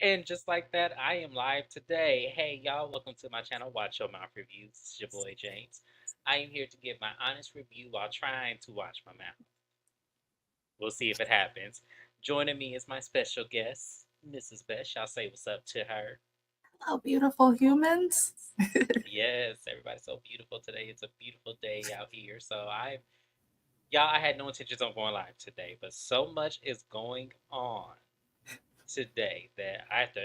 And just like that, I am live today. Hey, y'all, welcome to my channel, Watch Your Mouth Reviews. It's your boy James. I am here to give my honest review while trying to watch my mouth. We'll see if it happens. Joining me is my special guest, Mrs. Best. Y'all say what's up to her. Hello, beautiful humans. Yes, everybody's so beautiful today. It's a beautiful day out here. Y'all, I had no intentions on going live today, but so much is going on today that I have to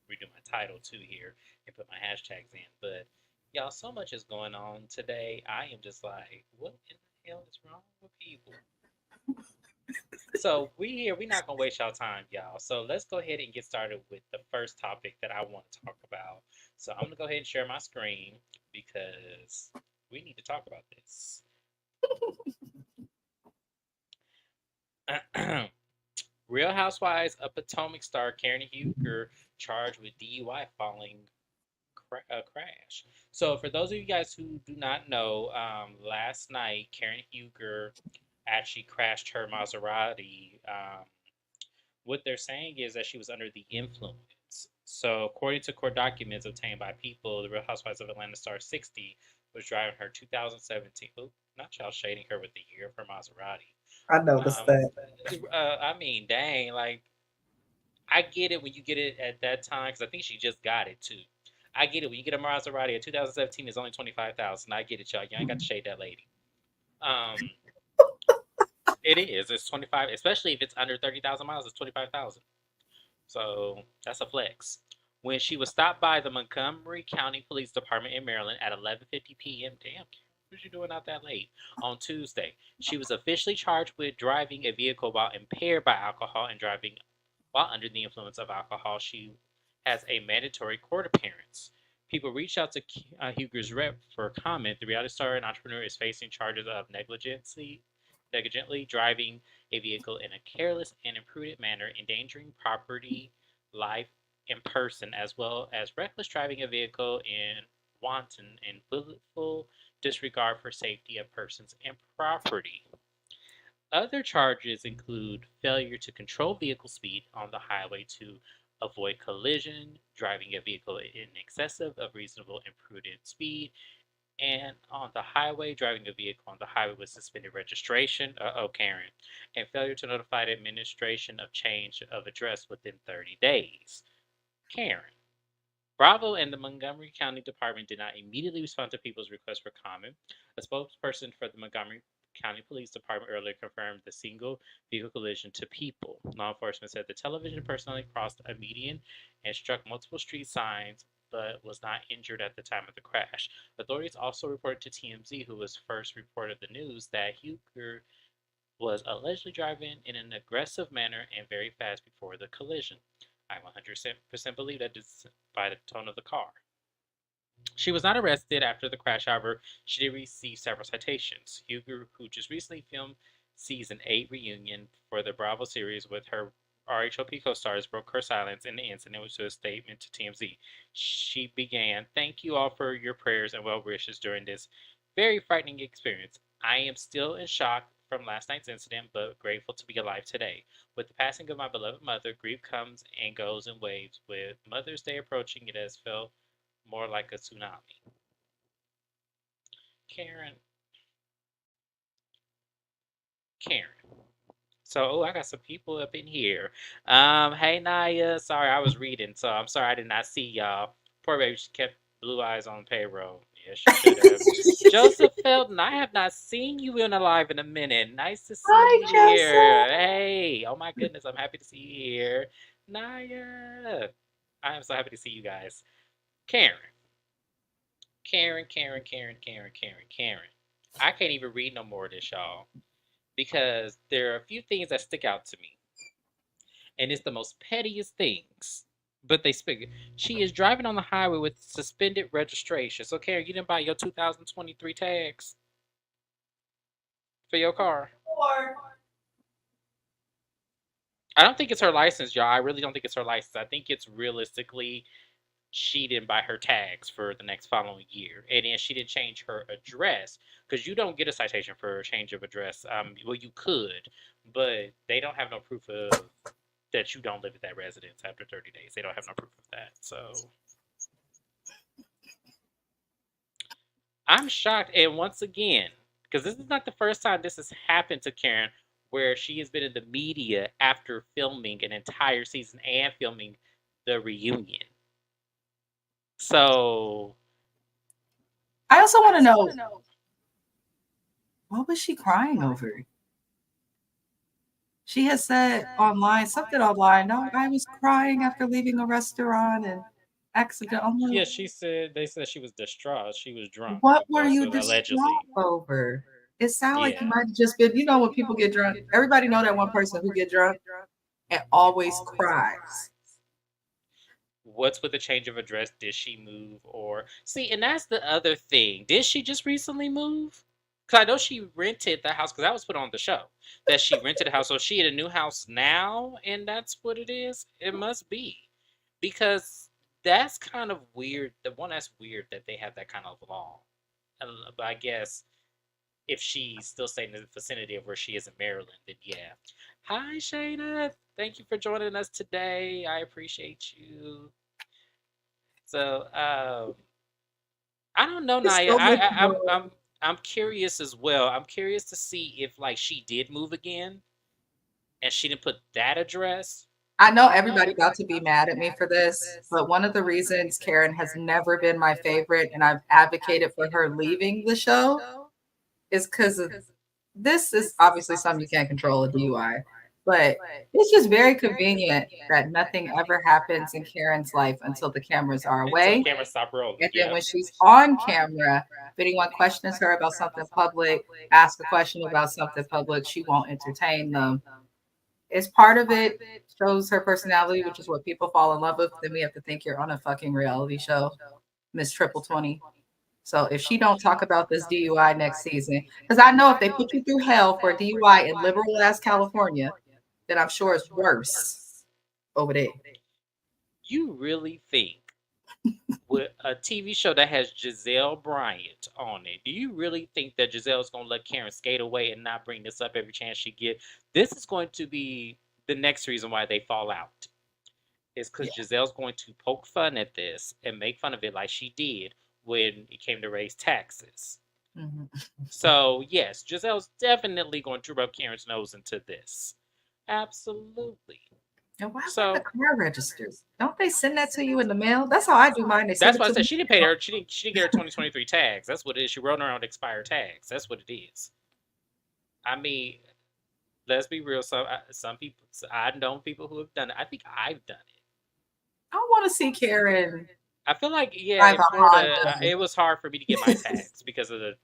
redo my title too here and put my hashtags in. But y'all, so much is going on today. I am just like, what in the hell is wrong with people? So we here, we're not gonna waste y'all time, y'all. So let's go ahead and get started with the first topic that I want to talk about. So I'm gonna go ahead and share my screen because we need to talk about this. Real Housewives of Potomac star Karen Huger charged with DUI following crash. So, for those of you guys who do not know, last night Karen Huger actually crashed her Maserati. What they're saying is that she was under the influence. So, according to court documents obtained by People, the Real Housewives of Atlanta star 60 was driving her 2017. Oh, not y'all shading her with the year of her Maserati. I noticed Um, that. I mean, dang, like I get it when you get it at that time because I think she just got it too. I get it when you get a Maserati at 2017 is only 25,000. I get it, y'all. You ain't got to shade that lady. Um, it is. It's 25, especially if it's under 30,000 miles. It's 25,000. So that's a flex. When she was stopped by the Montgomery County Police Department in Maryland at 11:50 p.m. Damn, what you doing out that late on Tuesday? She was officially charged with driving a vehicle while impaired by alcohol and driving while under the influence of alcohol. She has a mandatory court appearance. People reached out to Huger's rep for comment. The reality star and entrepreneur is facing charges of negligently driving a vehicle in a careless and imprudent manner, endangering property, life, and person, as well as reckless driving a vehicle in wanton and willful disregard for safety of persons and property. Other charges include failure to control vehicle speed on the highway to avoid collision, driving a vehicle in excessive of reasonable and prudent speed, and on the highway, driving a vehicle on the highway with suspended registration, Karen, and failure to notify the administration of change of address within 30 days. Karen. Bravo and the Montgomery County Department did not immediately respond to people's request for comment. A spokesperson for the Montgomery County Police Department earlier confirmed the single vehicle collision to People. Law enforcement said the television personally crossed a median and struck multiple street signs but was not injured at the time of the crash. Authorities also reported to TMZ, who was first reported the news, that Huger was allegedly driving in an aggressive manner and very fast before the collision. I 100% believe that by the tone of the car. She was not arrested after the crash, however, she did receive several citations. Huger, who just recently filmed season 8 reunion for the Bravo series with her RHOP co-stars, broke her silence in the incident with a statement to TMZ. She began, "Thank you all for your prayers and well wishes during this very frightening experience. I am still in shock from last night's incident, but grateful to be alive today. With the passing of my beloved mother, grief comes and goes in waves. With Mother's Day approaching, it has felt more like a tsunami." Karen, Karen. So, I got some people up in here. Hey Naya. Sorry, I was reading, so I'm sorry I did not see y'all. Poor baby, she kept blue eyes on payroll. Yeah, she should have. Joseph Felton, I have not seen you in alive in a minute. Nice to see Hi, you here. Joseph. Hey, oh my goodness, I'm happy to see you here. Naya, I am so happy to see you guys. Karen, Karen. I can't even read no more of this, y'all, because there are a few things that stick out to me, and it's the most pettiest things. But they speak. She is driving on the highway with suspended registration. So, Karen, you didn't buy your 2023 tags for your car. I don't think it's her license, y'all. I really don't think it's her license. I think it's realistically she didn't buy her tags for the next following year, and then she didn't change her address because you don't get a citation for a change of address. Well, you could, but they don't have no proof of. that you don't live at that residence after 30 days. They don't have no proof of that. So I'm shocked. And once again, because this is not the first time this has happened to Karen, where she has been in the media after filming an entire season and filming the reunion. So I also want to know, what was she crying over? She has said something online. No, I was crying after leaving a restaurant and accidentally. yeah, they said she was distraught. She was drunk. What were That's you what allegedly. distraught over? It sounded like you Yeah. might have just been, when people get drunk, everybody know that one person who get drunk and always cries. What's with the change of address? Did she move or see? And that's the other thing. Did she just recently move? Because I know she rented the house because that was put on the show that she rented a house. So is she in a new house now, and that's what it is. It must be because that's kind of weird. The one that's weird that they have that kind of law. But I guess if she's still staying in the vicinity of where she is in Maryland, then yeah. Hi, Shayna. Thank you for joining us today. I appreciate you. So, I don't know, It's Naya. so much I'm curious as well. I'm curious to see if like she did move again and she didn't put that address. I know everybody about to be mad at me for this, but one of the reasons Karen has never been my favorite and I've advocated for her leaving the show is because this is obviously something you can't control, a DUI. But it's just very convenient that nothing ever happens in Karen's life until the cameras are Until away. the camera stop rolling. And then Yeah. when she's on camera, if anyone questions her about something public, ask a question about something public, she won't entertain them. It's part of it, shows her personality, which is what people fall in love with. Then we have to think you're on a fucking reality show, Miss Triple 20. So if she don't talk about this DUI next season, because I know if they put you through hell for a DUI in liberal ass California, then I'm sure it's worse over there. You really think with a TV show that has Giselle Bryant on it, do you really think that Giselle's gonna let Karen skate away and not bring this up every chance she get? This is going to be the next reason why they fall out. Is because Giselle's going to poke fun at this and make fun of it like she did when it came to raise taxes. Mm-hmm. So yes, Giselle's definitely going to rub Karen's nose into this. Absolutely. And why So the car register? Don't they send that to you in the mail? That's how I do mine. that's why I said she didn't pay her. She didn't get her 2023 tags. That's what it is. She wrote her own expired tags. That's what it is. I mean, let's be real. Some people, I've known people who have done it. I think I've done it. I want to see Karen. I feel like in Florida, it was hard for me to get my tags because of the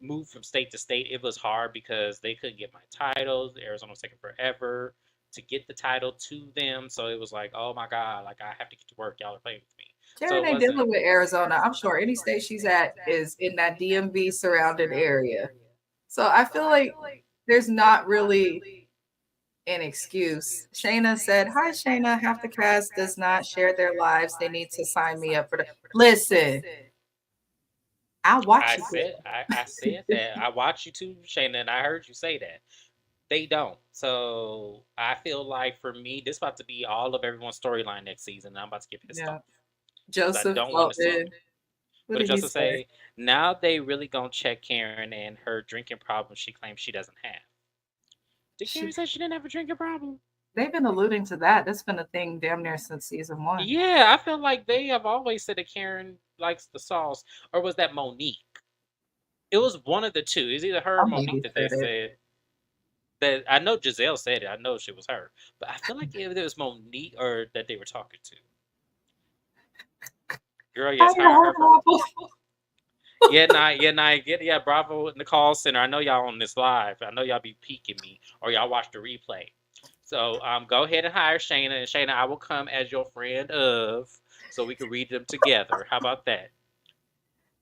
move from state to state. It was hard because they couldn't get my titles. Arizona was taking forever to get the title to them. So it was like, oh my God, like I have to get to work. Y'all are playing with me. Karen ain't dealing with Arizona. I'm sure any state she's at is in that DMV surrounded area. So I feel like there's not really an excuse. Shayna said, hi, Shayna. Half the cast does not share their lives. They need to sign me up for the. Listen, I watch you. I said that. I watch you too, Shayna, and I heard you say that. They don't. So I feel like for me, this is about to be all of everyone's storyline next season. And I'm about to get pissed off. Joseph, I don't want to see. What did Joseph say? Now they really gonna check Karen and her drinking problem she claims she doesn't have. Did Karen say she didn't have a drinking problem? They've been alluding to that. That's been a thing damn near since season 1. Yeah, I feel like they have always said that Karen likes the sauce. Or was that Monique? It was one of the two. It's either her or Monique that they said. That I know Giselle said it. I know she was her. But I feel like it was Monique or that they were talking to. Girl, yes, hire her. Yeah, Bravo in the call center. I know y'all on this live. I know y'all be peeking me or y'all watch the replay. So go ahead and hire Shayna. And Shayna, I will come as your friend of so we can read them together. How about that?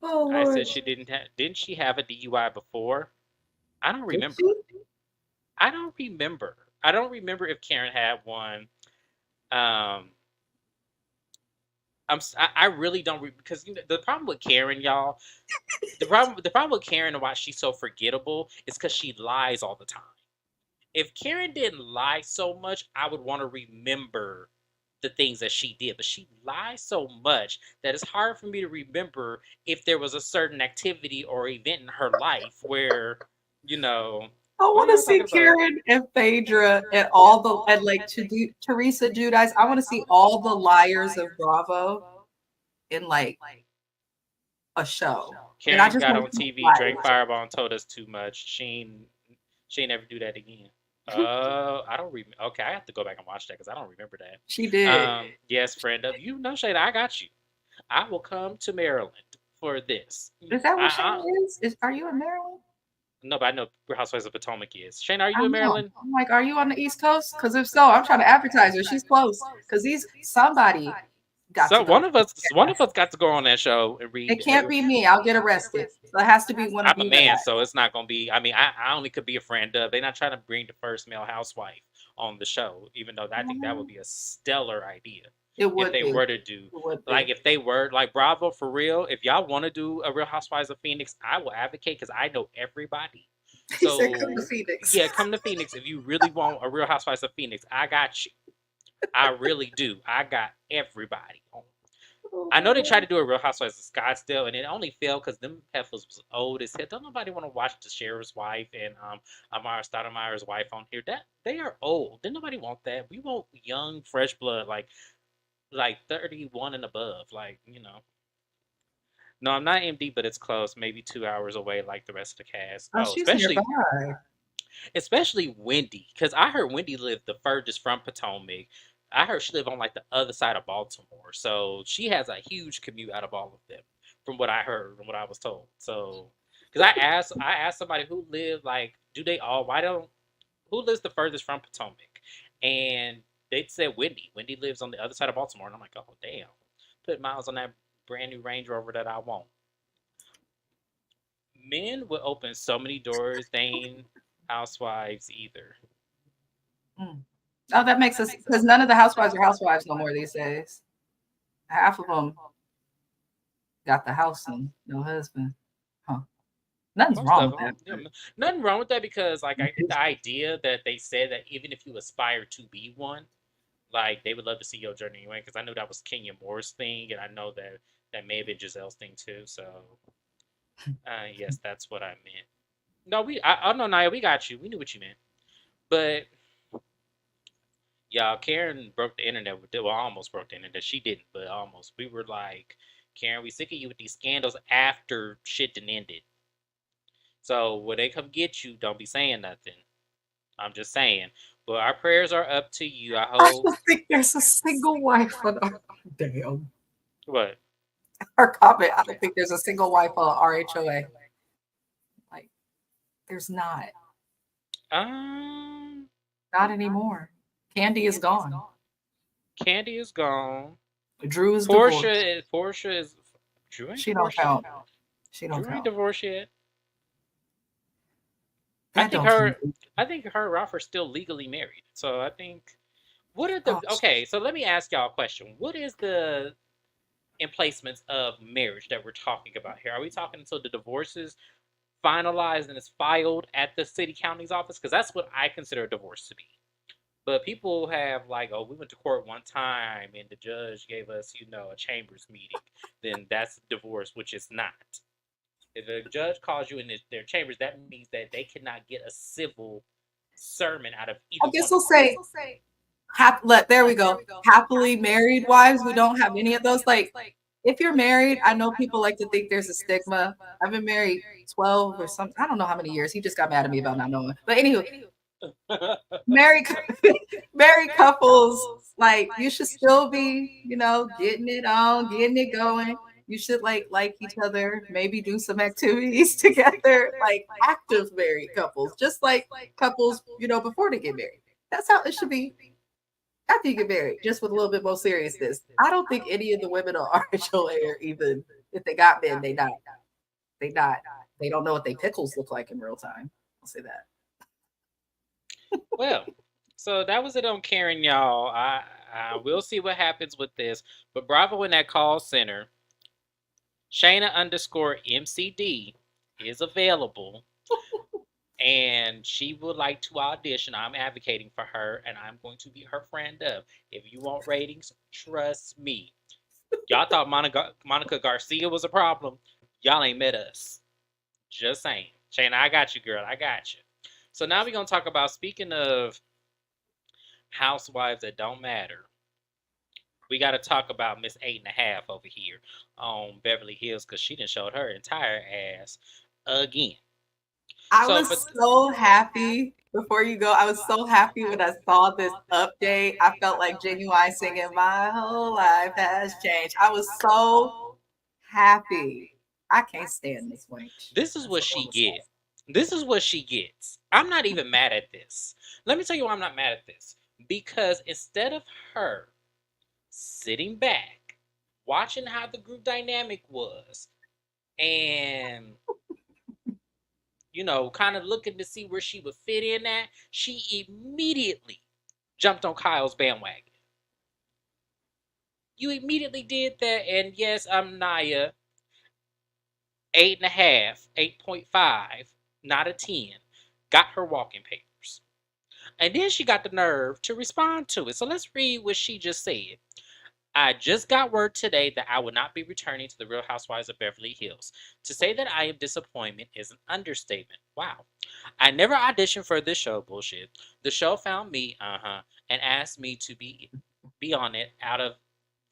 Oh, I said she didn't she have a DUI before? I don't remember. I don't remember. I don't remember if Karen had one. I really don't because the problem with Karen, y'all, the problem with Karen and why she's so forgettable is because she lies all the time. if Karen didn't lie so much, I would want to remember the things that she did. But she lies so much that it's hard for me to remember if there was a certain activity or event in her life where, you know, I what want are to y'all see talking about? Karen and Phaedra and all the and like Teresa Judice. I want to see all the liars of Bravo in like a show, and I Karen just got want on to see TV, drank liars. Fireball, and told us too much. She ain't never do that again. I don't remember. Okay, I have to go back and watch that because I don't remember that. She did. Yes, friend of you know, Shayna, I got you. I will come to Maryland for this. Is that what I Shayna is? Are you in Maryland? no, but I know where Housewives of Potomac is. Shayna, are I you in don't know. Maryland? I'm like, are you on the East Coast? Because if so, I'm trying to advertise her. She's close. Because these somebody got So to go. one of us got to go on that show and It read. can't be me. I'll get arrested. So it has to be one of I'm a you man, guys. so it's not gonna be. I mean, I only could be a friend of. They're not trying to bring the first male housewife on the show, even though I think that would be a stellar idea It if would they be. were It to do. would Like be. if they were like Bravo for real. If y'all want to do a Real Housewives of Phoenix, I will advocate because I know everybody. He said, come to So Phoenix. yeah, come to Phoenix if you really want a Real Housewives of Phoenix. I got you. I really do. I got everybody. I know they tried to do a Real Housewives of Scottsdale, and it only failed because them heifers was old as hell. Don't nobody want to watch the sheriff's wife and Amara Stoudemire's wife on here. That they are old. Didn't nobody want that. We want young, fresh blood, like 31 and above. Like No, I'm not MD, but it's close. Maybe 2 hours away, like the rest of the cast. Oh, Oh, she's nearby. especially Wendy, because I heard Wendy lived the furthest from Potomac. I heard she lived on like the other side of Baltimore, so she has a huge commute out of all of them, from what I heard and what I was told. So, because I asked somebody who lived like, do they all? Why don't who lives the furthest from Potomac? And they said Wendy. Wendy lives on the other side of Baltimore, and I'm like, oh damn, put miles on that brand new Range Rover that I want. Men would open so many doors. They ain't housewives either. Mm. Oh, that makes us because none of the housewives are housewives no more these days. Half of them got the house and no husband. Huh. Nothing's Most wrong of with them. that. Yeah, nothing wrong with that because, like, I get the idea that they said that even if you aspire to be one, like, they would love to see your journey anyway. Because I know that was Kenya Moore's thing, and I know that that may have been Giselle's thing too. So, yes, that's what I meant. No, oh no, Naya, we got you. We knew what you meant. But yeah, Karen broke the internet. Well, almost broke the internet. She didn't, but almost. We were like, Karen, we sick of you with these scandals after shit done ended. So when they come get you, don't be saying nothing. I'm just saying. But our prayers are up to you. I I hope. don't think there's a single wife on our damn. What? Her comment. I don't think there's a single wife on RHOA. Like, there's not. Um, Not anymore. Candy is gone. Candy is gone. Drew is divorced. Portia is. Drew ain't She don't divorced yet. count. She don't Drew ain't count. divorced yet. That don't count. I think her and Ralph are still legally married. So I think. What are the Oh, okay? So let me ask y'all a question. What is the emplacements of marriage that we're talking about here? Are we talking until the divorce is finalized and is filed at the city county's office? Because that's what I consider a divorce to be. But people have like, oh, we went to court one time and the judge gave us, a chambers meeting. Then that's divorce, which is not. If a judge calls you in their chambers, that means that they cannot get a civil sermon out of I either guess one we'll of them. say there we go. Happily married wives. We don't have any of those. Like, if you're married, I know people like to think there's a stigma. I've been married 12 or something. I don't know how many years. He just got mad at me about not knowing. But anyway, married married couples, like, you should still be, getting it on, getting it going. You should like each other, maybe do some activities together, like active married couples, just like couples, before they get married. That's how it should be after you get married, just with a little bit more seriousness. I don't think any of the women on RHOA are even, if they got men, they not. They not. They don't know what they pickles look like in real time. I'll say that. Well, so that was it on Karen, y'all. I will see what happens with this. But Bravo in that call center, Shayna _ MCD is available. and she would like to audition. I'm advocating for her, and I'm going to be her friend of. If you want ratings, trust me. Y'all thought Monica Garcia was a problem. Y'all ain't met us. Just saying. Shayna, I got you, girl. I got you. So now we're going to talk about, speaking of housewives that don't matter, we got to talk about Miss 8.5 over here on Beverly Hills, because she done showed her entire ass again. I So was for so happy before you go. I was so happy when I saw this update. I felt like Genuine singing "My Whole Life Has Changed." I was so happy. I can't stand this wench. this is That's what all I'm she gonna say. gets. This is what she gets. I'm not even mad at this. Let me tell you why I'm not mad at this. Because instead of her sitting back, watching how the group dynamic was, and kind of looking to see where she would fit in at, she immediately jumped on Kyle's bandwagon. You immediately did that, and yes, I'm Naya, 8.5, 8.5, not a 10, got her walking papers. And then she got the nerve to respond to it. So let's read what she just said. I just got word today that I will not be returning to the Real Housewives of Beverly Hills. To say that I am disappointed is an understatement. Wow. I never auditioned for this show, bullshit. The show found me, and asked me to be on it out of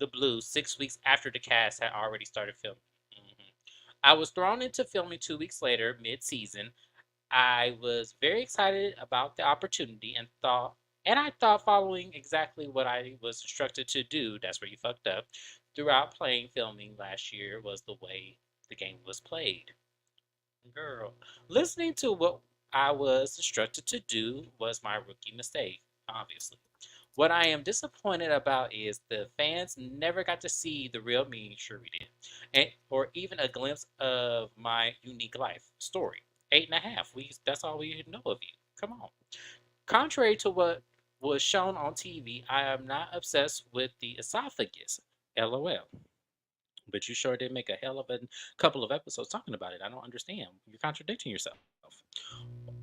the blue 6 weeks after the cast had already started filming. Mhm. I was thrown into filming 2 weeks later, mid-season. I was very excited about the opportunity and I thought following exactly what I was instructed to do, that's where you fucked up, throughout playing filming last year was the way the game was played. Girl, listening to what I was instructed to do was my rookie mistake, obviously. What I am disappointed about is the fans never got to see the real me, sure we did, or even a glimpse of my unique life story. 8.5, that's all we know of you. Come on. Contrary to what was shown on TV, I am not obsessed with the esophagus. LOL. But you sure did make a hell of a couple of episodes talking about it. I don't understand. You're contradicting yourself.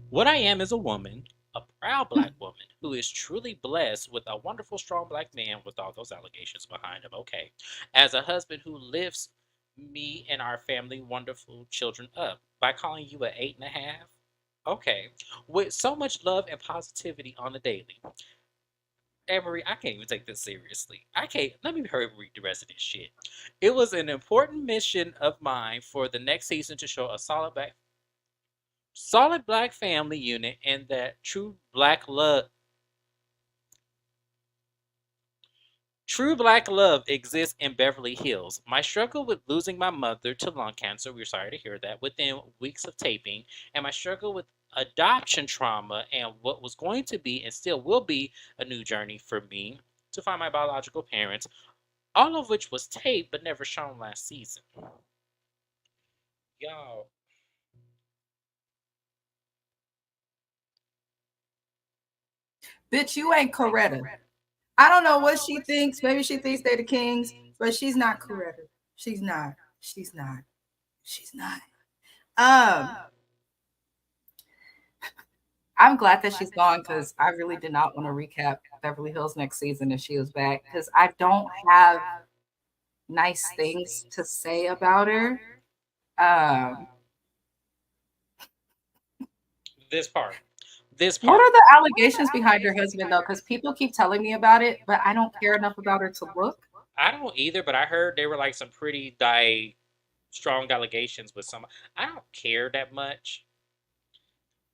What I am is a woman, a proud black woman, who is truly blessed with a wonderful, strong black man with all those allegations behind him. Okay. As a husband who lifts me and our family wonderful children up by calling you an 8.5. Okay. With so much love and positivity on the daily. Emery, I can't even take this seriously. I can't. Let me hurry read the rest of this shit. It was an important mission of mine for the next season to show a solid black family unit and that true black love exists in Beverly Hills. My struggle with losing my mother to lung cancer, we're sorry to hear that, within weeks of taping, and my struggle with adoption trauma and what was going to be and still will be a new journey for me to find my biological parents, all of which was taped but never shown last season. Y'all, Bitch, you ain't Coretta. I don't know what she thinks. Maybe she thinks they're the kings, but she's not Coretta. She's not. She's not. She's not. Um, I'm glad that she's gone because I really did not want to recap Beverly Hills next season if she was back because I don't have nice things to say about her. Um, this part, this what part. are the allegations behind her husband though? Because people keep telling me about it, but I don't care enough about her to look. I don't either, but I heard there were like some pretty strong allegations with some. I don't care that much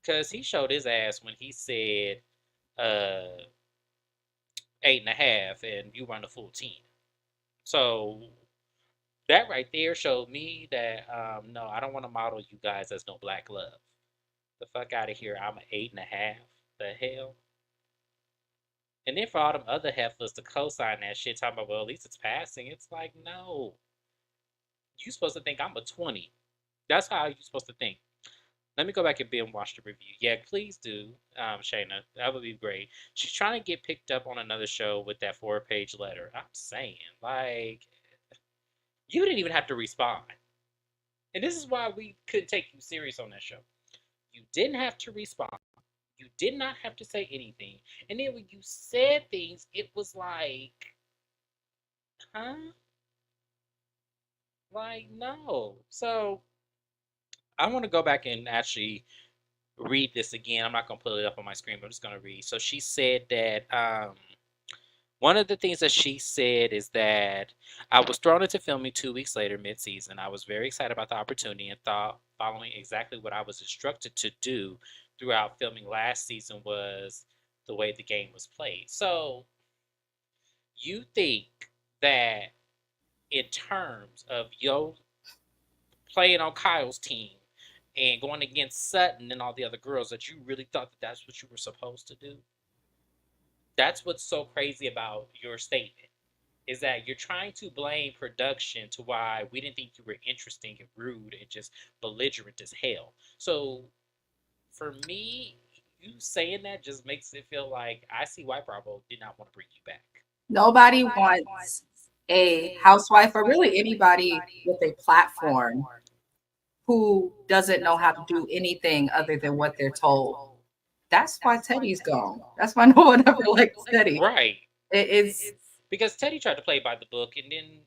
because he showed his ass when he said uh 8.5 and you run a full team. So that right there showed me that no, I don't want to model you guys as no black love. The fuck out of here. I'm an 8.5. The hell? And then for all them other heifers to co-sign that shit, talking about, well, at least it's passing. It's like, no. You supposed to think I'm a 20. That's how you supposed to think. Let me go back and binge watch the review. Yeah, please do, Shayna. That would be great. She's trying to get picked up on another show with that 4-page letter. I'm saying, like, you didn't even have to respond. And this is why we couldn't take you serious on that show. You didn't have to respond. You did not have to say anything. And then when you said things, it was like, huh? Like, no. So I want to go back and actually read this again. I'm not going to put it up on my screen, but I'm just going to read. So she said that one of the things that she said is that I was thrown into filming 2 weeks later, mid season. I was very excited about the opportunity and thought following exactly what I was instructed to do throughout filming last season was the way the game was played. So you think that in terms of yo playing on Kyle's team and going against Sutton and all the other girls that you really thought that that's what you were supposed to do? That's what's so crazy about your statement is that you're trying to blame production to why we didn't think you were interesting and rude and just belligerent as hell. So for me, you saying that just makes it feel like I see White Bravo did not want to bring you back. Nobody wants a housewife or really anybody with a platform who doesn't know how to do anything other than what they're told. That's why Teddy's gone. That's why no one ever liked Teddy. Right. It is Because Teddy tried to play by the book and then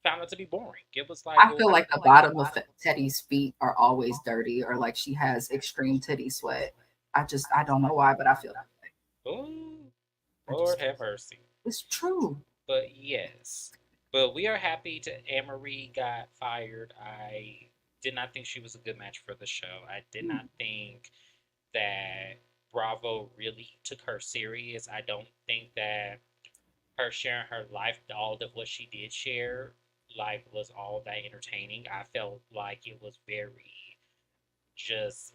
found out to be boring. It was like, I feel like the bottom of Teddy's feet are always dirty or like she has extreme titty sweat. I don't know why, but I feel that way. oh, Lord have mercy. It's true. But yes. But we are happy to Anne-Marie got fired. I did not think she was a good match for the show. I did not think that Bravo really took her serious. I don't think that her sharing her life, all of what she did share, like was all that entertaining. I felt like it was very just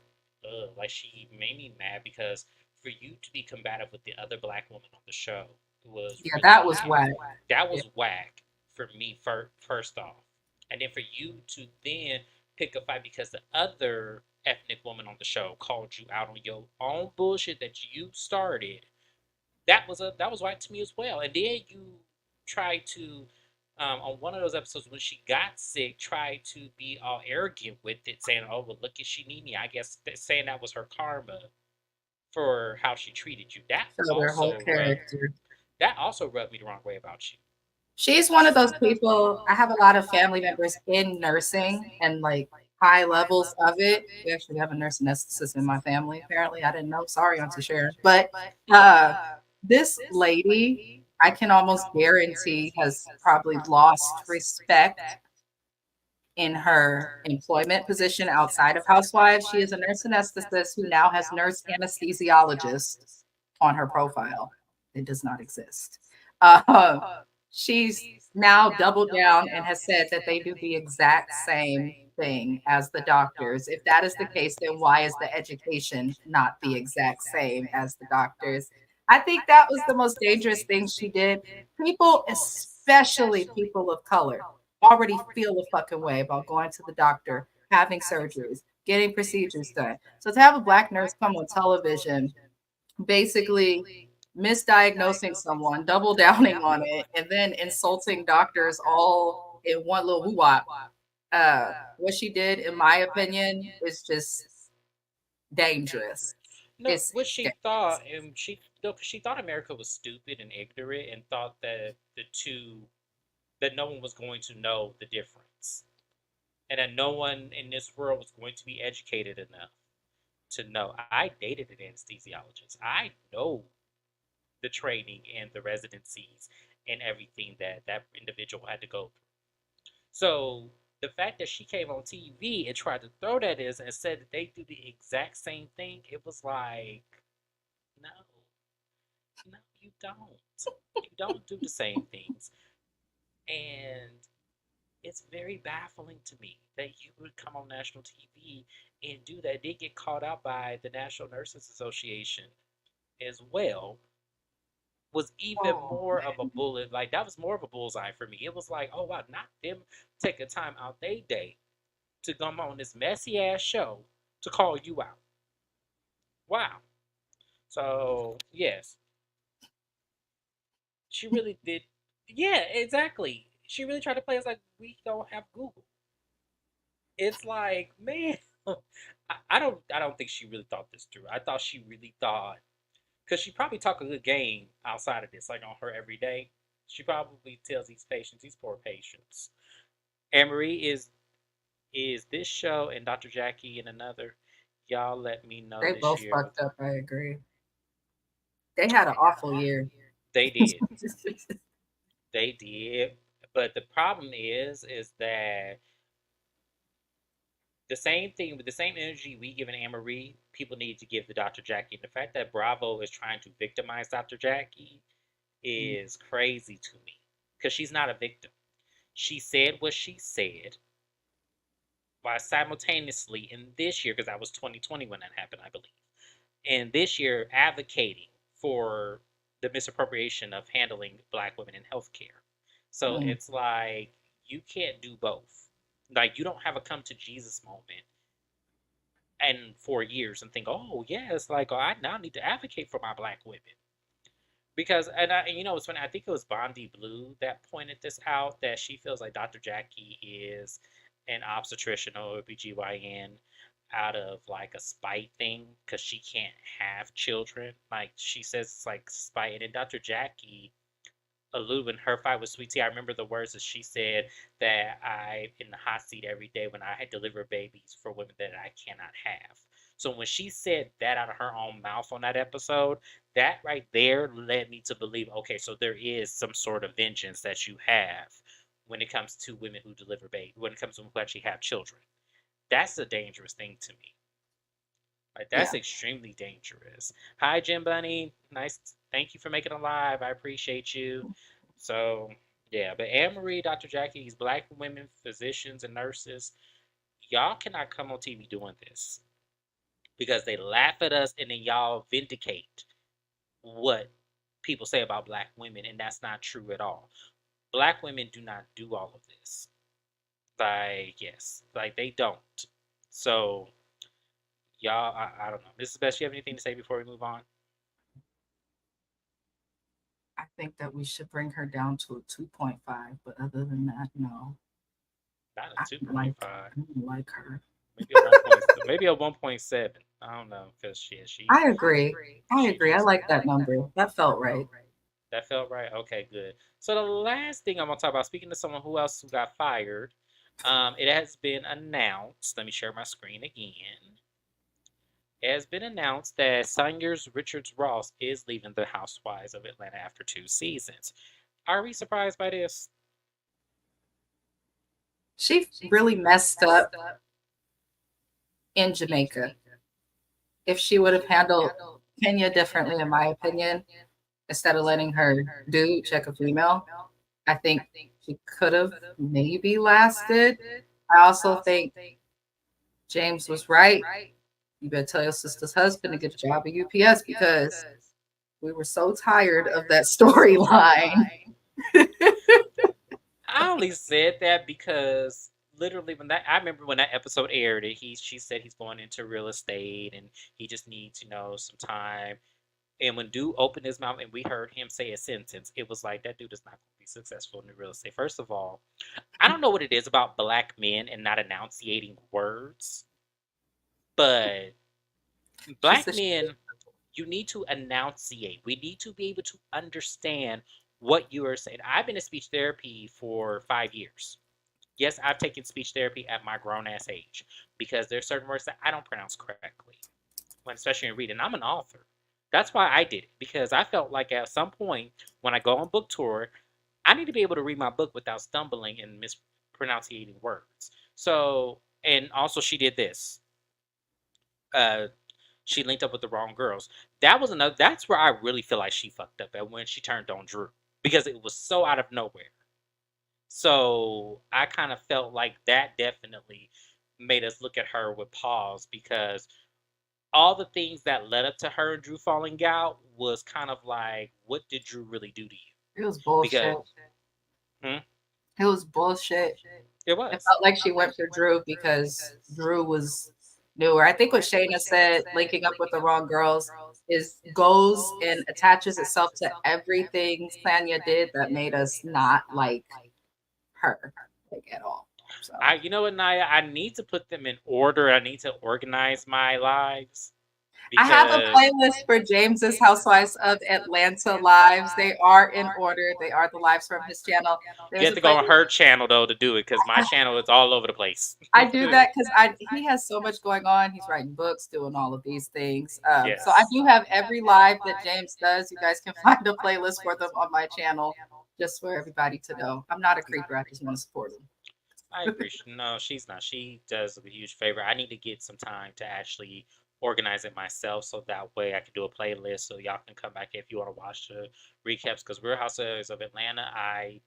like she made me mad because for you to be combative with the other black woman on the show was Yeah, really that was whack. that was whack for me first off, and then for you to then pick a fight because the other ethnic woman on the show called you out on your own bullshit that you started. That was whack to me as well. And then you try to on one of those episodes when she got sick, try to be all arrogant with it, saying, "Oh, well, look at she need me." I guess saying that was her karma for how she treated you. So their whole character. That also rubbed me the wrong way about you. She's one of those people. I have a lot of family members in nursing and like high levels of it. We actually have a nurse anesthetist in my family. Apparently, I didn't know. Sorry, Auntie Sharon. But uh, this lady, I can almost guarantee, has probably lost respect in her employment position outside of housewives. She is a nurse anesthetist who now has nurse anesthesiologist on her profile. It does not exist. She's now doubled down and has said that they do the exact same thing as the doctors. If that is the case, then why is the education not the exact same as the doctors? I think that was the most dangerous thing she did. People, especially people of color, already feel a fucking way about going to the doctor, having surgeries, getting procedures done. So to have a black nurse come on television, basically misdiagnosing someone, double downing on it, and then insulting doctors all in one little woo-wop. What she did, in my opinion, is just dangerous. No, It's what she thought, and she thought America was stupid and ignorant, and thought that that no one was going to know the difference, and that no one in this world was going to be educated enough to know. I dated an anesthesiologist. I know the training and the residencies and everything that that individual had to go through. So the fact that she came on TV and tried to throw that is and said that they do the exact same thing, it was like, no, no, you don't. You don't do the same things. And it's very baffling to me that you would come on national TV and do that. Did get called out by the National Nurses Association as well. Was even more of a bullet. Like that was more of a bullseye for me. It was like, oh wow, not them taking time out they day to come on this messy ass show to call you out. Wow. So yes, she really did. Yeah, exactly. She really tried to play us like we don't have Google. It's like, man, I don't think she really thought this through. I thought she really thought, because she probably talk a good game outside of this, like on her everyday. She probably tells these patients, these poor patients. Anne Marie is this show and Dr. Jackie in another. Y'all let me know They this both year. fucked up. I agree. They had an awful year. They did. They did. But the problem is that the same thing with the same energy we give in Anne Marie, people need to give to Dr. Jackie. The fact that Bravo is trying to victimize Dr. Jackie is crazy to me because she's not a victim. She said what she said while simultaneously in this year, because that was 2020 when that happened, I believe, and this year advocating for the misappropriation of handling Black women in healthcare. So it's like you can't do both. Like you don't have a come to Jesus moment and 4 years and think, oh yeah, it's like oh, I now need to advocate for my Black women. Because and you know it's funny, I think it was Bondi Blue that pointed this out that she feels like Dr. Jackie is an obstetrician or OBGYN out of like a spite thing because she can't have children. Like she says it's like spite. And then Dr. Jackie alluded in her fight with Sweet Tea. I remember the words that she said that I in the hot seat every day when I had delivered babies for women that I cannot have. So when she said that out of her own mouth on that episode, that right there led me to believe, okay, so there is some sort of vengeance that you have when it comes to women who deliver babies, when it comes to women who actually have children. That's a dangerous thing to me. Like that's extremely dangerous. Hi, Jim Bunny. Nice. Thank you for making it live. I appreciate you. So yeah, but Anne Marie, Dr. Jackie, these Black women, physicians and nurses, y'all cannot come on TV doing this because they laugh at us and then y'all vindicate what people say about Black women, and that's not true at all. Black women do not do all of this. Like yes, like they don't. So y'all, I don't know. Mrs. Best, you have anything to say before we move on? I think that we should bring her down to a 2.5, but other than that, no. Not I a two don't point like five. I don't like her. Maybe a 1. Maybe a 1.7. I don't know because I agree. I she agree. I just like that number. That felt right. that felt right. Okay, good. So the last thing I'm gonna talk about, speaking to someone who else who got fired, it has been announced. Let me share my screen again. It has been announced that Sonyers Richards Ross is leaving the Housewives of Atlanta after 2 seasons. Are we surprised by this? She really messed up in Jamaica. If she would have handled Kenya differently, in my opinion, instead of letting her dude check a female, I think she could have maybe lasted. I also think James was right. You better tell your sister's husband to get a job at UPS because we were so tired of that storyline. I only said that because literally when that I remember when that episode aired, she said he's going into real estate and he just needs some time. And when dude opened his mouth and we heard him say a sentence, it was like that dude is not going to be successful in the real estate. First of all, I don't know what it is about Black men and not enunciating words, but Black men, you need to enunciate. We need to be able to understand what you are saying. I've been in speech therapy for 5 years. Yes, I've taken speech therapy at my grown ass age because there's certain words that I don't pronounce correctly, when especially in reading. I'm an author. That's why I did it because I felt like at some point when I go on book tour, I need to be able to read my book without stumbling and mispronouncing words. So, and also she did this. Uh, she linked up with the wrong girls. That was another. That's where I really feel like she fucked up at when she turned on Drew because it was so out of nowhere. So I kind of felt like that definitely made us look at her with pause because all the things that led up to her and Drew falling out was kind of like, what did Drew really do to you? It was bullshit. Hmm? It was bullshit. It was. It felt like she went for Drew because Drew was newer. I think what Shayna said, linking up with the wrong girls, is goes and attaches itself to everything Sanya did that made us not like her like at all. So You know what, Naya? I need to put them in order. I need to organize my lives I have a because playlist for James's Housewives of Atlanta lives. They are in order. They are the lives from his channel. you There's have a to go on playlist. her channel though to do it because my channel is all over the place. I do that because I he has so much going on. He's writing books, doing all of these things. So I Yes. do have every live that James does. You guys can find a playlist for them on my channel, just for everybody to know. I'm not a creeper. I just want to support him. I appreciate. No, she's not. She does a huge favor. I need to get some time to actually organize it myself, so that way I can do a playlist, so y'all can come back if you want to watch the recaps. Because Real Housewives of Atlanta, I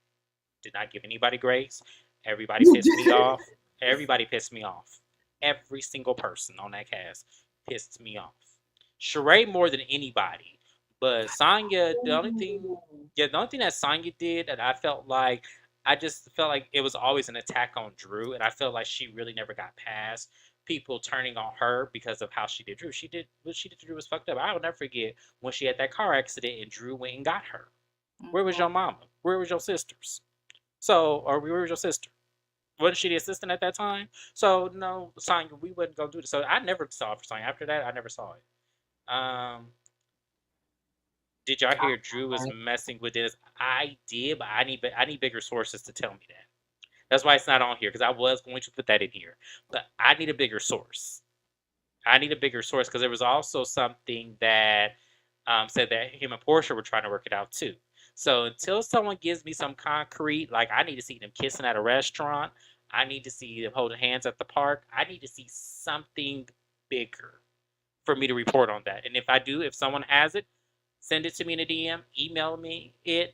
did not give anybody grace. Everybody pissed me off. Everybody pissed me off. Every single person on that cast pissed me off. Sheree more than anybody, but Sonya. The only thing that Sonya did that I just felt like it was always an attack on Drew, and I felt like she really never got past people turning on her because of how she did Drew. She did what she did to Drew was fucked up. I will never forget when she had that car accident and Drew went and got her. Where was your mama? Where was your sisters? So, or where was your sister? Wasn't she the assistant at that time? So no, Sonya, we wouldn't go do this. So I never saw it for Sonya. After that, I never saw it. Did y'all hear Drew was messing with this? I did, but I need bigger sources to tell me that. That's why it's not on here because I was going to put that in here, but I need a bigger source. I need a bigger source because there was also something that said that him and Portia were trying to work it out too. So until someone gives me some concrete, like I need to see them kissing at a restaurant, I need to see them holding hands at the park, I need to see something bigger for me to report on that. And if someone has it, send it to me in a DM, email me it,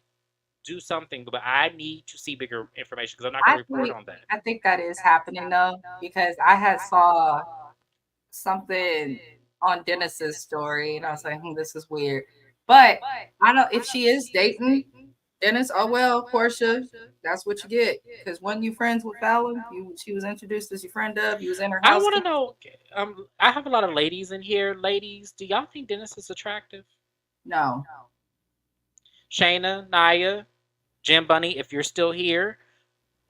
do something. But I need to see bigger information because I'm not going to report on that. I think that is happening though, because I had saw something on Dennis's story, and I was like, this is weird. But I don't if she is dating Dennis, oh well, Portia, that's what you get. Because when you friends with Fallon, she was introduced as your friend of, you was in her I house. want to know. I have a lot of ladies in here. Ladies, do y'all think Dennis is attractive? No. Shayna, Naya, Jim Bunny, if you're still here,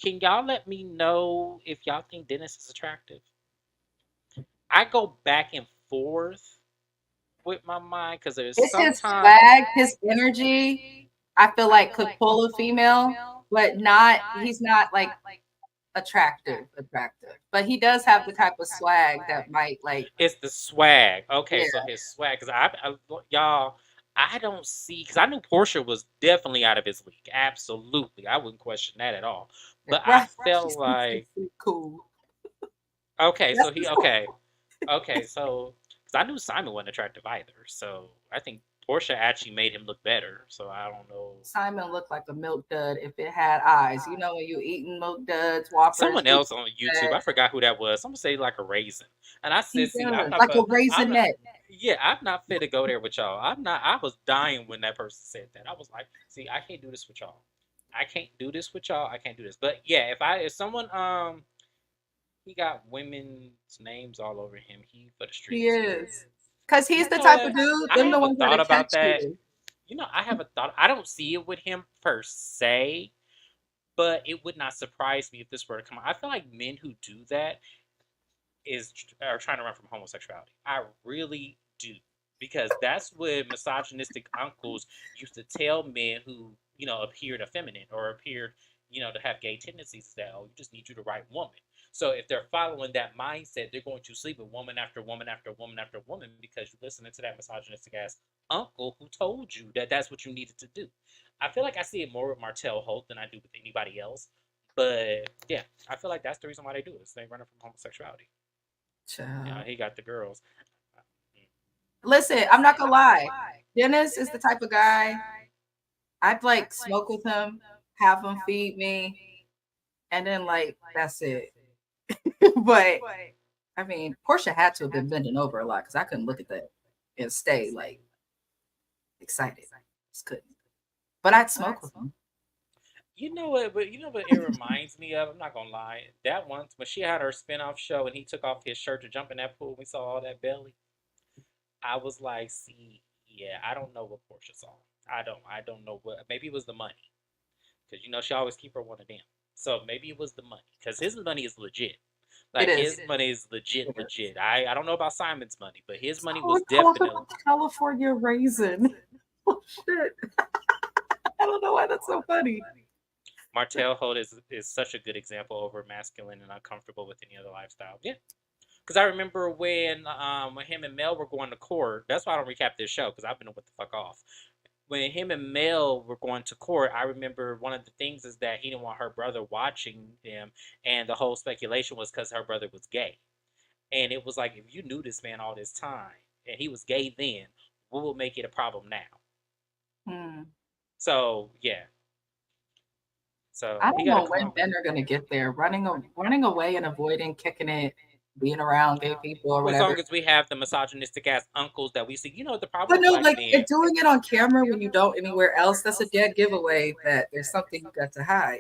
can y'all let me know if y'all think Dennis is attractive? I go back and forth with my mind because there's It's his sometimes swag, his energy. I feel like could pull a female, but he's not like attractive. But he does have the type of swag that might like it's the swag. Okay, yeah. so his swag because y'all. I don't see because I knew Portia was definitely out of his league. Absolutely, I wouldn't question that at all. But I felt like cool. okay, so so because I knew Simon wasn't attractive either. So I think Portia actually made him look better. So I don't know. Simon looked like a milk dud if it had eyes. You know when you eating milk duds, Whoppers. Someone else on YouTube, I forgot who that was. Someone say like a raisin, and I said, "See, I'm not like a I'm not, raisinette. yeah, I'm not fit to go there with y'all. I'm not. I was dying when that person said that. I was like, see, I can't do this with y'all. I can't do this with y'all. I can't do this. But yeah, if someone he got women's names all over him. He for the streets. He is. Because he's the type of dude, I them the have a ones thought that about catch that. you. You know, I have a thought. I don't see it with him per se, but it would not surprise me if this were to come out. I feel like men who do that are trying to run from homosexuality. I really do. Because that's what misogynistic uncles used to tell men who, appeared effeminate or appeared, to have gay tendencies that, oh, you just need you the right woman. So if they're following that mindset, they're going to sleep with woman after woman after woman after woman because you're listening to that misogynistic ass uncle who told you that that's what you needed to do. I feel like I see it more with Martell Holt than I do with anybody else. But yeah, I feel like that's the reason why they do it. They're running from homosexuality. He got the girls. Listen, I'm not gonna lie. Dennis is the type of guy I'd like smoke with him, have him feed me, and then like that's it. But I mean, Portia had to have been bending over a lot because I couldn't look at that and stay like excited. Just couldn't. But I'd smoke with him. You know what? But you know what it reminds me of. I'm not gonna lie. That once when she had her spinoff show and he took off his shirt to jump in that pool, we saw all that belly. I was like, see, yeah, I don't know what Portia saw. I don't know what. Maybe it was the money, because she always keep her one of them. So maybe it was the money because his money is legit. It Like is. his money is legit, It is. legit. I don't know about Simon's money, but his money Oh, was I called him definitely. a California raisin. Oh shit! I don't know why that's so funny. Martell Holt is such a good example over masculine and uncomfortable with any other lifestyle. Yeah, because I remember when him and Mel were going to court. That's why I don't recap this show because I've been what the fuck off. When him and Mel were going to court, I remember one of the things is that he didn't want her brother watching them, and the whole speculation was because her brother was gay. And it was like, if you knew this man all this time and he was gay then, what would make it a problem now? Hmm. So yeah, so I he don't got to know come when up. men are gonna get there. Running away and avoiding kicking it, being around gay people or Well, as whatever. long as we have the misogynistic ass uncles that we see, you know, the problem But with no, black like men. doing it on camera when you don't anywhere else, that's a dead giveaway that there's something you got to hide,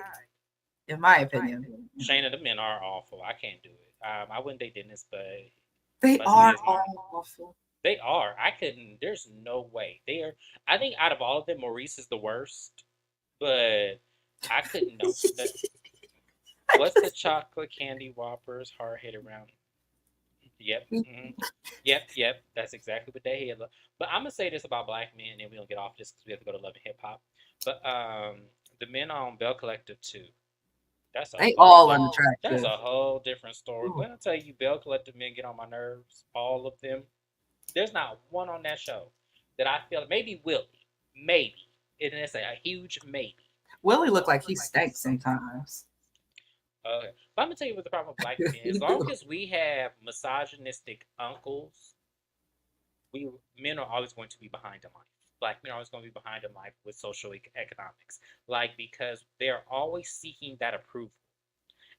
in my opinion. Shayna, the men are awful. I can't do it. I wouldn't date Dennis, but They must be are his mind. all awful. They are. I couldn't. There's no way. They are. I think out of all of them, Maurice is the worst. But I couldn't know. What's the chocolate candy Whoppers hard hit around? Yep. Yep. That's exactly what they had. But I'm gonna say this about black men, and we don't get off this because we have to go to Love and Hip Hop. But the men on Bell Collective too. That's a They whole all different. That's unattractive. a whole different story. Ooh. When I tell you, Bell Collective men get on my nerves. All of them. There's not one on that show that I feel maybe Willie, maybe, and it's a huge maybe. Willie looked like he stank sometimes. Okay, but I'm gonna tell you what the problem with black men. He As do. long as we have misogynistic uncles, we men are always going to be behind in life. Black men are always going to be behind in life with social economics, like because they're always seeking that approval.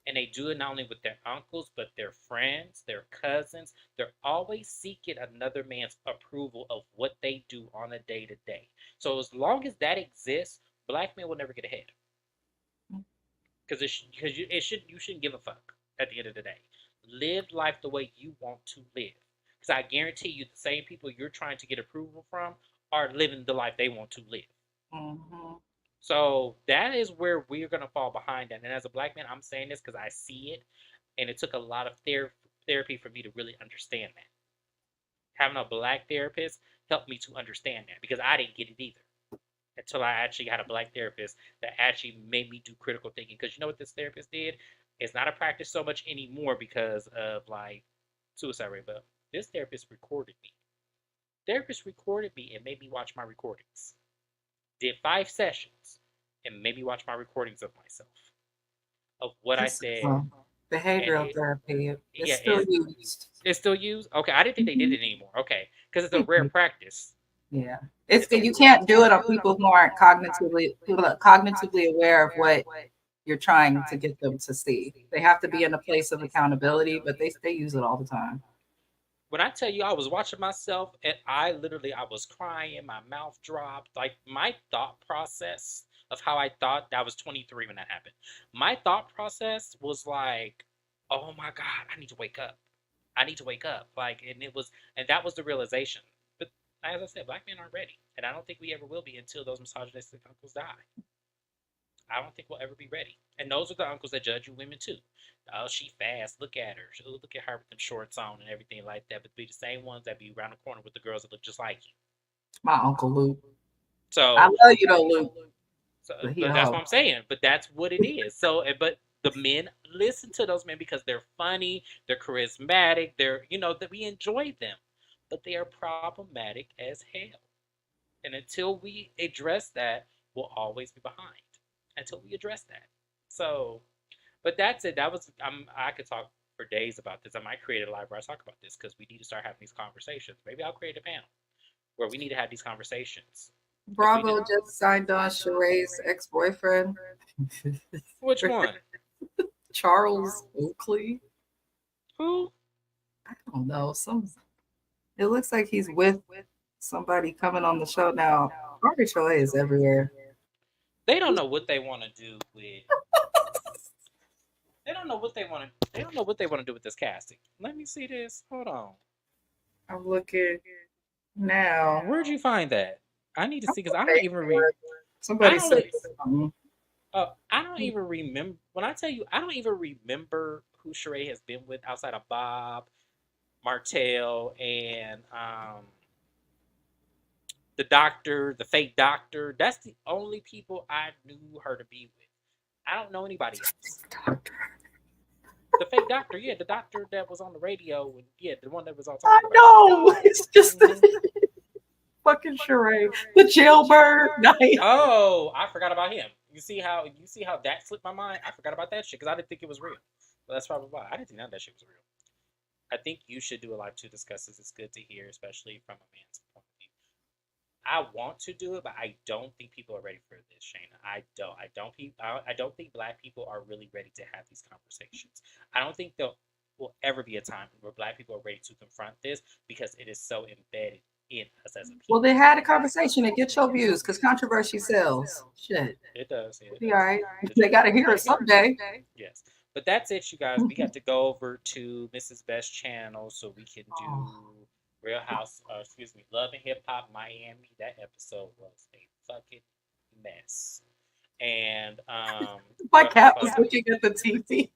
And they do it not only with their uncles, but their friends, their cousins. They're always seeking another man's approval of what they do on a day to day. So as long as that exists, black men will never get ahead because you shouldn't give a fuck at the end of the day. Live life the way you want to live. Because I guarantee you, the same people you're trying to get approval from are living the life they want to live. Mm-hmm. So that is where we're gonna fall behind. And as a black man, I'm saying this because I see it, and it took a lot of therapy for me to really understand that. Having a black therapist helped me to understand that because I didn't get it either until I actually had a black therapist that actually made me do critical thinking. Because you know what this therapist did? It's not a practice so much anymore because of like suicide rate, but this therapist recorded me. Therapist recorded me and made me watch my recordings. Did 5 sessions and made me watch my recordings of myself, of what I That's said. And behavioral therapy. It's yeah, still used. it's still used. Okay, I didn't think they did Mhm. it anymore. Okay, because it's a rare practice. Yeah, it's It's a you can't do it on people who aren't cognitively aware of what you're trying to get them to see. They have to be in a place of accountability, but they use it all the time. when I tell you I was watching myself and I was crying, my mouth dropped. Like my thought process of how I thought I was 23 when that happened. My thought process was like, "Oh my god, I need to wake up. I need to wake up." Like and that was the realization. But as I said, black men aren't ready, and I don't think we ever will be until those misogynistic uncles die. I don't think we'll ever be ready. And those are the uncles that judge you women too. Oh, she fast. Look at her. Oh, look at her with them shorts on and everything like that. But be the same ones that be around the corner with the girls that look just like you. My uncle Luke. I So, love you though, Luke, but he a but that's what hoe. I'm saying. But that's what it is. So, but the men listen to those men because they're funny, they're charismatic, that we enjoy them. But they are problematic as hell. And until we address that, we'll always be behind. Until we address that. So, but that's it. I could talk for days about this. I might create a live where I talk about this because we need to start having these conversations. Maybe I'll create a panel where we need to have these conversations because we Bravo did. just signed on Sheree's ex-boyfriend, Which one? Charles Oakley. Who? I don't know. It looks like he's with somebody coming on the show now. Barbie Choi is everywhere. They don't know what they want to do with. They don't know what they want to. They don't know what they want to do with this casting. Let me see this. Hold on. I'm looking now. Where'd you find that? I need to see because I don't Okay, even read. I somebody don't. said something. I don't even remember. When I tell you, I don't even remember who Sheree has been with outside of Bob, Martell, and the doctor, the fake doctor. That's the only people I knew her to be with. I don't know anybody else. The fake doctor, yeah, the doctor that was on the radio, and yeah, the one that was all I talking about know. It's just you. fucking charade. The jailbird night. Oh, I forgot about him. You see how that slipped my mind? I forgot about that shit because I didn't think it was real. Well, that's probably why I didn't think none of that shit was real. I think you should do a live to discuss this. It's good to hear, especially from a man's point of view. I want to do it, but I don't think people are ready for this, Shayna. I don't. I don't think Black people are really ready to have these conversations. I don't think there will ever be a time where Black people are ready to confront this because it is so embedded in us as a Well, people. they had a conversation and get your views because controversy sells. Shit. It does. Yeah, it Be all does. right. It They does. got to hear it someday. Yes. But that's it, you guys. We got to go over to Mrs. Best channel so we can do Real House, excuse me, Love and Hip Hop Miami. That episode was a fucking mess. And My cat was looking at the TV.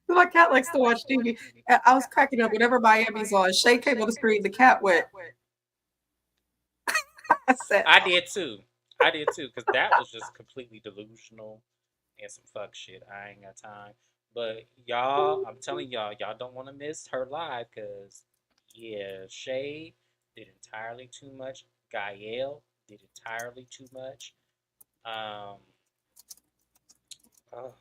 My cat likes to watch TV. I was cracking up whenever Miami's on. Shay came on the screen. The cat went. I said, I did too. I did too, because that was just completely delusional and some fuck shit. I ain't got time. But y'all, I'm telling y'all don't want to miss her live because, yeah, Shay did entirely too much. Gael did entirely too much. Um, oh,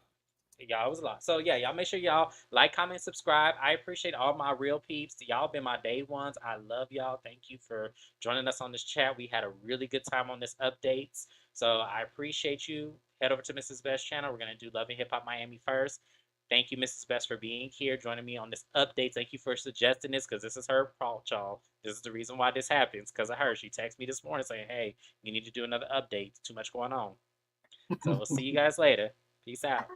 y'all, it was a lot. So yeah, y'all make sure y'all like, comment, subscribe. I appreciate all my real peeps. Y'all been my day ones. I love y'all. Thank you for joining us on this chat. We had a really good time on this updates. So I appreciate you. Head over to Mrs. Best channel. We're gonna do Love and Hip Hop Miami first. Thank you, Mrs. Best, for being here, joining me on this update. Thank you for suggesting this because this is her fault, y'all. This is the reason why this happens because of her. She texted me this morning saying, "Hey, you need to do another update. Too much going on." So we'll see you guys later. Peace out.